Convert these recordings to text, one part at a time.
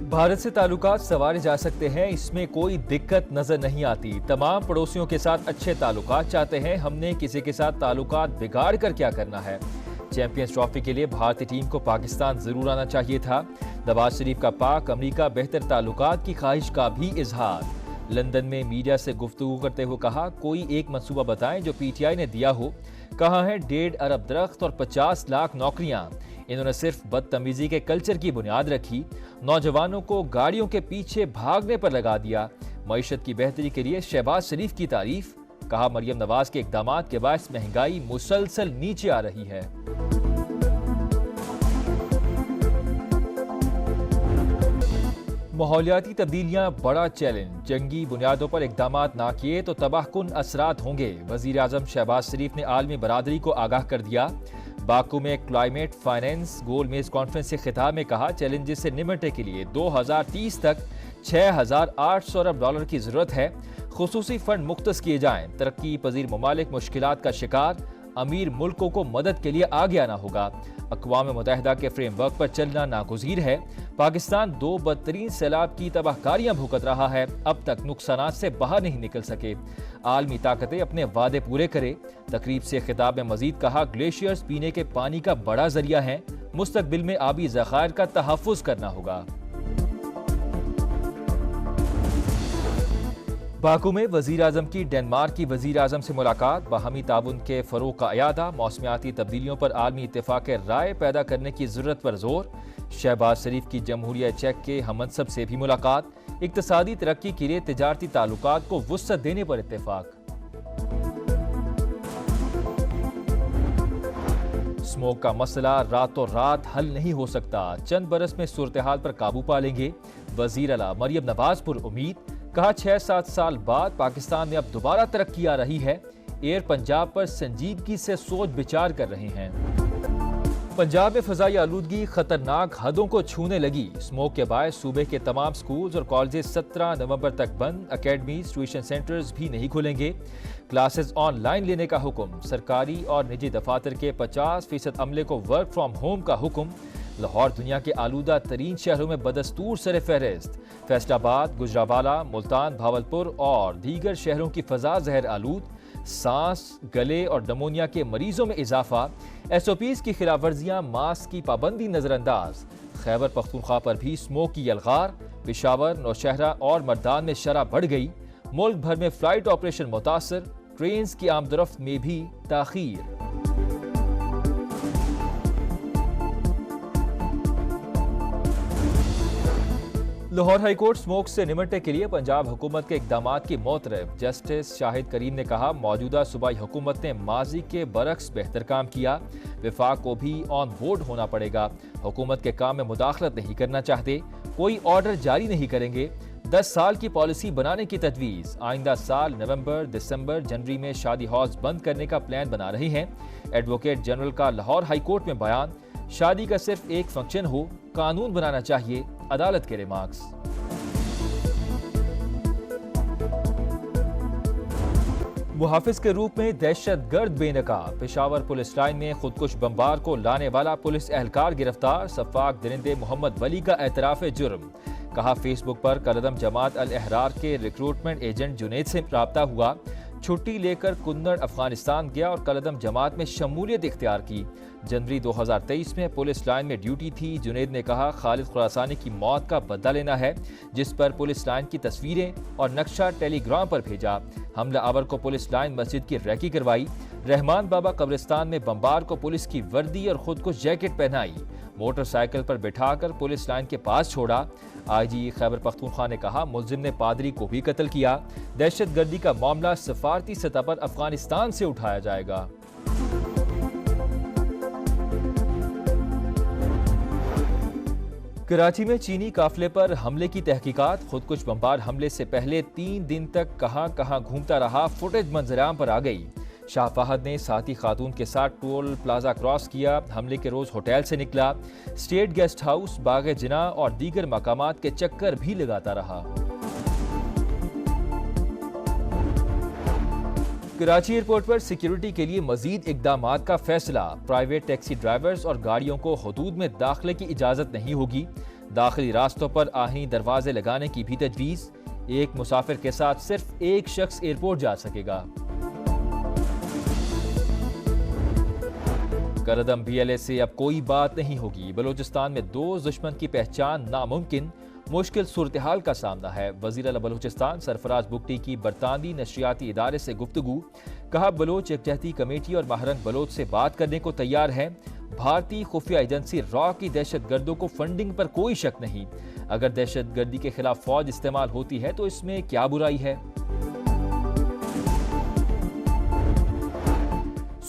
भारत से ताल्लुकात संवारे जा सकते हैं, इसमें कोई दिक्कत नजर नहीं आती। तमाम पड़ोसियों के साथ अच्छे ताल्लुकात चाहते हैं, हमने किसी के साथ ताल्लुकात बिगाड़ कर क्या करना है। चैंपियंस ट्रॉफी के लिए भारतीय टीम को पाकिस्तान जरूर आना चाहिए था। नवाज शरीफ का पाक अमेरिका बेहतर ताल्लुकात की ख्वाहिश का भी इजहार। लंदन में मीडिया से गुफ्तगू करते हुए कहा, कोई एक मंसूबा बताएं जो पीटीआई ने दिया हो। कहा है 1.5 अरब दरख्त और 50 लाख नौकरियां। इन्होंने सिर्फ बदतमीजी के कल्चर की बुनियाद रखी, नौजवानों को गाड़ियों के पीछे भागने पर लगा दिया। मईशत की बेहतरी के लिए शहबाज शरीफ की तारीफ। कहा, मरियम नवाज के इकदामात के बायस महंगाई मुसलसल नीचे आ रही है। माहौलियाती तब्दीलियां बड़ा चैलेंज, जंगी बुनियादों पर इकदामात ना किए तो तबाहकुन असरात होंगे। वजीर आजम शहबाज शरीफ ने आलमी बरादरी को आगाह कर दिया। बाकू में क्लाइमेट फाइनेंस गोल मेज कॉन्फ्रेंस से खिताब में कहा, चैलेंजेस से निपटने के लिए 2030 तक 6,800 अरब डॉलर की जरूरत है। खुसूसी फंड मुख्तस किए जाएं। तरक्की पजीर ममालिक मुश्किलात का शिकार, अमीर मुल्कों को मदद के लिए आगे आना होगा। अक़वाम मुत्तहिदा के फ्रेमवर्क पर चलना नागुज़ीर है। पाकिस्तान 2 बदतरीन सैलाब की तबाहकारियां भुगत रहा है, अब तक नुकसानात से बाहर नहीं निकल सके। आलमी ताकतें अपने वादे पूरे करें। तकरीब से खिताब में मजीद कहा, ग्लेशियर्स पीने के पानी का बड़ा जरिया है, मुस्तकबिल में आबी ज़खायर का तहफ़्फ़ुज़ करना होगा। बाकू में वजीर आजम की डेनमार्क की वजीर आजम से मुलाकात, बाहमी ताउन के फरोग का अयादा, मौसमियाती तब्दीलियों पर आलमी इत्तेफाक राय पैदा करने की जरूरत पर जोर। शहबाज शरीफ की जमहूरिया चेक के हमनसब से भी मुलाकात, इक्तसादी तरक्की के लिए तिजारती ताल्लुकात को वुसअत देने पर इत्तेफाक। स्मोक का मसला रातों रात हल नहीं हो सकता, चंद बरस में सूरत हाल पर काबू पा लेंगे। वजीर आला मरियम नवाज पर उम्मीद। कहा, 6-7 साल बाद पाकिस्तान में अब दोबारा तरक्की आ रही है। एयर पंजाब पर संजीदगी से सोच विचार कर रहे हैं। पंजाब में फजाई आलूदगी खतरनाक हदों को छूने लगी। स्मोक के बायस सूबे के तमाम स्कूल्स और कॉलेजेस 17 नवंबर तक बंद। अकेडमीज, ट्यूशन सेंटर्स भी नहीं खुलेंगे। क्लासेस ऑनलाइन लेने का हुक्म। सरकारी और निजी दफातर के 50% अमले को वर्क फ्रॉम होम का हुक्म। लाहौर दुनिया के आलूदा तरीन शहरों में बदस्तूर सर फहरिस्त। फैसलाबाद, गुजरावाला, मुल्तान, भावलपुर और दीगर शहरों की फजा जहर आलूद। सांस, गले और नमोनिया के मरीजों में इजाफा। SOPs की खिलाफ वर्जियां, मास्क की पाबंदी नजरअंदाज। खैबर पख्तूनख्वा पर भी स्मोक की यलगार। पेशावर, नौशहरा और मर्दान में शरह बढ़ गई। मुल्क भर में फ्लाइट ऑपरेशन मुतासर। ट्रेन की आमदरफ्त में भी ताखीर। लाहौर हाईकोर्ट स्मोक से निपटने के लिए पंजाब हुकूमत के इकदामात की मोतरफ। जस्टिस शाहिद करीम ने कहा, मौजूदा सूबाई हुकूमत ने माजी के बरक्स बेहतर काम किया। विफाक को भी ऑन बोर्ड होना पड़ेगा। हुकूमत के काम में मुदाखलत नहीं करना चाहते, कोई ऑर्डर जारी नहीं करेंगे। 10 साल की पॉलिसी बनाने की तजवीज़। आइंदा साल नवंबर, दिसंबर, जनवरी में शादी हॉल्स बंद करने का प्लान बना रहे हैं। एडवोकेट जनरल का लाहौर हाईकोर्ट में बयान। शादी का सिर्फ एक फंक्शन हो, कानून बनाना चाहिए, अदालत के रिमार्क्स। मुहाफिज के रूप में दहशतगर्द बेनकाब। पेशावर पुलिस लाइन में खुदकुश बमबार को लाने वाला पुलिस एहलकार गिरफ्तार। सफाक दरिंदे मोहम्मद वली का एतराफ जुर्म। कहा, फेसबुक पर कलदम जमात अल अहरार के रिक्रूटमेंट एजेंट जुनेद से राब्ता हुआ। छुट्टी लेकर कुन्नड़ अफगानिस्तान गया और कलदम जमात में शमूलियत इख्तियार की। जनवरी 2023 में पुलिस लाइन में ड्यूटी थी। जुनेद ने कहा, खालिद खुरासानी की मौत का बदला लेना है, जिस पर पुलिस लाइन की तस्वीरें और नक्शा टेलीग्राम पर भेजा। हमला आवर को पुलिस लाइन मस्जिद की रैकी करवाई। रहमान बाबा कब्रिस्तान में बमबार को पुलिस की वर्दी और खुद को जैकेट पहनाई। मोटरसाइकिल पर बिठाकर पुलिस लाइन के पास छोड़ा। IG खैबर पख्तूनख्वा ने कहा, मुलजिम ने पादरी को भी कत्ल किया। दहशतगर्दी का मामला सफारती सतह पर अफगानिस्तान से उठाया जाएगा। कराची में चीनी काफिले पर हमले की तहकीकात। खुदकुश बमबार हमले से पहले 3 दिन तक कहां घूमता रहा, फुटेज मंजराम पर आ गई। शाह फहद ने साथी खातून के साथ टोल प्लाजा क्रॉस किया। हमले के रोज होटल से निकला। स्टेट गेस्ट हाउस, बाग जिना और दीगर मकामात के चक्कर भी लगाता रहा। کراچی ایئرپورٹ پر سیکیورٹی کے لیے مزید اقدامات کا فیصلہ، پرائیویٹ ٹیکسی ڈرائیورز اور گاڑیوں کو حدود میں داخلے کی اجازت نہیں ہوگی، داخلی راستوں پر آہنی دروازے لگانے کی بھی تجویز، ایک مسافر کے ساتھ صرف ایک شخص ایئرپورٹ جا سکے گا۔ کردم BLA سے اب کوئی بات نہیں ہوگی، بلوچستان میں 2 دشمن کی پہچان ناممکن، مشکل صورتحال کا سامنا ہے، وزیر اعلیٰ بلوچستان سرفراز بگٹی کی برطانوی نشریاتی ادارے سے گفتگو، کہا بلوچ یکجہتی کمیٹی اور ماہرنگ بلوچ سے بات کرنے کو تیار ہے، بھارتی خفیہ ایجنسی را کی دہشت گردوں کو فنڈنگ پر کوئی شک نہیں، اگر دہشت گردی کے خلاف فوج استعمال ہوتی ہے تو اس میں کیا برائی ہے؟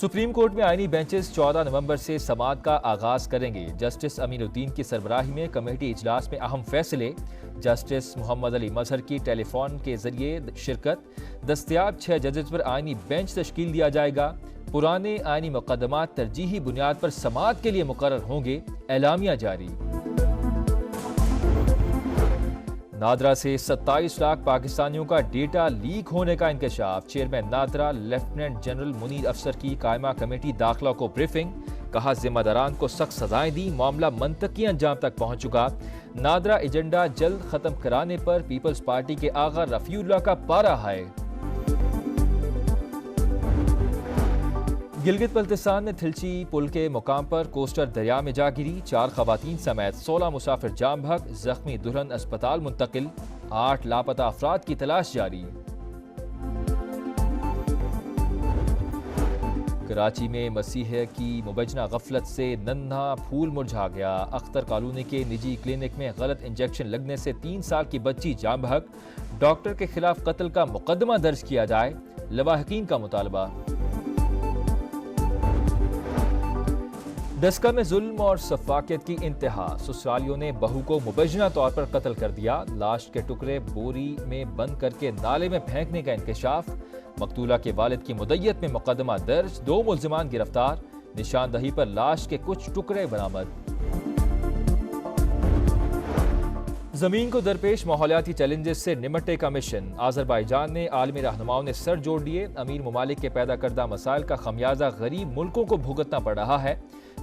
سپریم کورٹ میں آئینی بینچز 14 نومبر سے سماعت کا آغاز کریں گے، جسٹس امین الدین کی سربراہی میں کمیٹی اجلاس میں اہم فیصلے، جسٹس محمد علی مظہر کی ٹیلی فون کے ذریعے شرکت، دستیاب 6 ججز پر آئینی بینچ تشکیل دیا جائے گا، پرانے آئینی مقدمات ترجیحی بنیاد پر سماعت کے لیے مقرر ہوں گے، اعلامیہ جاری۔ نادرا سے 27 لاکھ پاکستانیوں کا ڈیٹا لیک ہونے کا انکشاف، chairman NADRA lieutenant general Munir افسر کی قائمہ کمیٹی داخلہ کو بریفنگ، کہا ذمہ داران کو سخت سزائیں دی، معاملہ منطقی انجام تک پہنچ چکا، نادرا ایجنڈا جلد ختم کرانے پر پیپلز پارٹی کے آغا رفیع اللہ کا پارا ہائے۔ گلگت بلتستان میں تھلچی پل کے مقام پر کوسٹر دریا میں جا گری، 4 خواتین سمیت 16 مسافر جام بحق، زخمی دلہن اسپتال منتقل، 8 لاپتہ افراد کی تلاش جاری۔ کراچی میں مسیحی کی مبینہ غفلت سے ننھا پھول مرجھا گیا، اختر کالونی کے نجی کلینک میں غلط انجیکشن لگنے سے 3 سال کی بچی جام بحق، ڈاکٹر کے خلاف قتل کا مقدمہ درج کیا جائے، لواحقین کا مطالبہ۔ ڈسکہ میں ظلم اور سفاکیت کی انتہا، سسرالیوں نے بہو کو مبینہ طور پر قتل کر دیا، لاش کے ٹکڑے بوری میں بند کر کے نالے میں پھینکنے کا انکشاف، مقتولہ کے والد کی مدعیت میں مقدمہ درج، 2 ملزمان گرفتار، نشاندہی پر لاش کے کچھ ٹکڑے برآمد۔ زمین کو درپیش ماحولیاتی چیلنجز سے نمٹنے کا مشن، آذربائیجان نے عالمی رہنماؤں نے سر جوڑ دیے، امیر ممالک کے پیدا کردہ مسائل کا خمیازہ غریب ملکوں کو بھگتنا پڑ رہا ہے،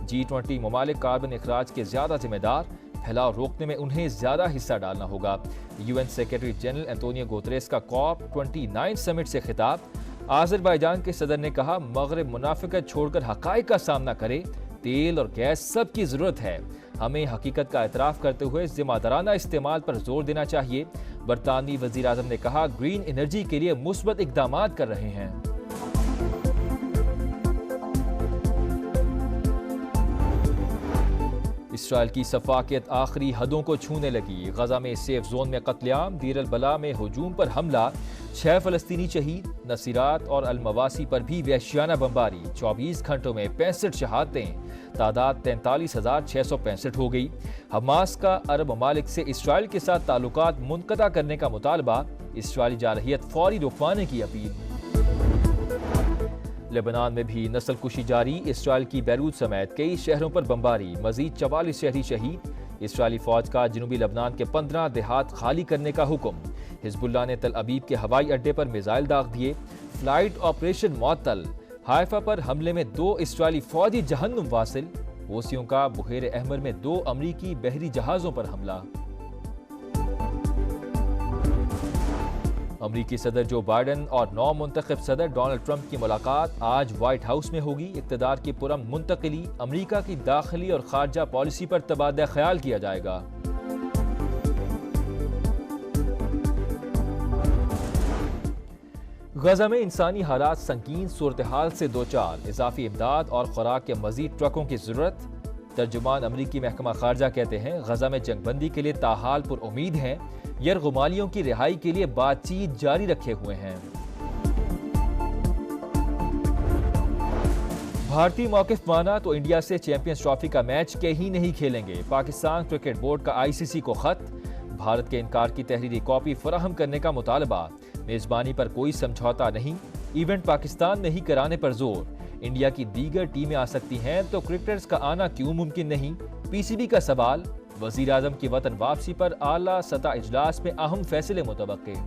G20 ممالک کاربن اخراج کے زیادہ ذمہ دار، پھیلاؤ روکنے میں انہیں زیادہ حصہ ڈالنا ہوگا، UN سیکریٹری جنرل انطونیو گوتریس کا COP29 سمٹ سے خطاب، آذربائیجان کے صدر نے کہا مغرب منافقت چھوڑ کر حقائق کا سامنا کرے، تیل اور گیس سب کی ضرورت ہے، ہمیں حقیقت کا اعتراف کرتے ہوئے ذمہ دارانہ استعمال پر زور دینا چاہیے، برطانوی وزیر اعظم نے کہا گرین انرجی کے لیے مثبت اقدامات کر رہے ہیں۔ اسرائیل کی سفاکیت آخری حدوں کو چھونے لگی، غزہ میں سیف زون میں قتل عام، دیر البلا میں ہجوم پر حملہ، 6 فلسطینی شہید، نصیرات اور المواسی پر بھی وحشیانہ بمباری، 24 گھنٹوں میں 65 شہادتیں، تعداد 43,665 ہو گئی، حماس کا عرب ممالک سے اسرائیل کے ساتھ تعلقات منقطع کرنے کا مطالبہ، اسرائیلی جارحیت فوری رکوانے کی اپیل۔ لبنان میں بھی نسل کشی جاری، اسرائیل کی بیروت سمیت کئی شہروں پر بمباری، مزید 44 شہری شہید، اسرائیلی فوج کا جنوبی لبنان کے 15 دیہات خالی کرنے کا حکم، حزب اللہ نے تل ابیب کے ہوائی اڈے پر میزائل داغ دیے، فلائٹ آپریشن معطل، حائفہ پر حملے میں 2 اسرائیلی فوجی جہنم واصل، حوثیوں کا بحیر احمر میں 2 امریکی بحری جہازوں پر حملہ۔ امریکی صدر جو بائیڈن اور نو منتخب صدر ڈونلڈ ٹرمپ کی ملاقات آج وائٹ ہاؤس میں ہوگی، اقتدار کی پرامن منتقلی، امریکہ کی داخلی اور خارجہ پالیسی پر تبادلہ خیال کیا جائے گا۔ غزہ میں انسانی حالات سنگین صورتحال سے دوچار، اضافی امداد اور خوراک کے مزید ٹرکوں کی ضرورت، ترجمان امریکی محکمہ خارجہ کہتے ہیں غزہ میں جنگ بندی کے لیے تاحال پر امید ہیں، یرغمالیوں کی رہائی کے لیے بات چیت جاری رکھے ہوئے ہیں۔ بھارتی موقف مانا تو انڈیا سے چیمپئنز ٹرافی کا میچ کہیں نہیں کھیلیں گے، پاکستان کرکٹ بورڈ کا ICC کو خط، بھارت کے انکار کی تحریری کاپی فراہم کرنے کا مطالبہ، میزبانی پر کوئی سمجھوتا نہیں، ایونٹ پاکستان میں ہی کرانے پر زور، انڈیا کی دیگر ٹیمیں آ سکتی ہیں تو کرکٹرز کا آنا کیوں ممکن نہیں، PCB کا سوال، وزیر اعظم کی وطن واپسی پر اعلیٰ سطح اجلاس میں اہم فیصلے متوقع۔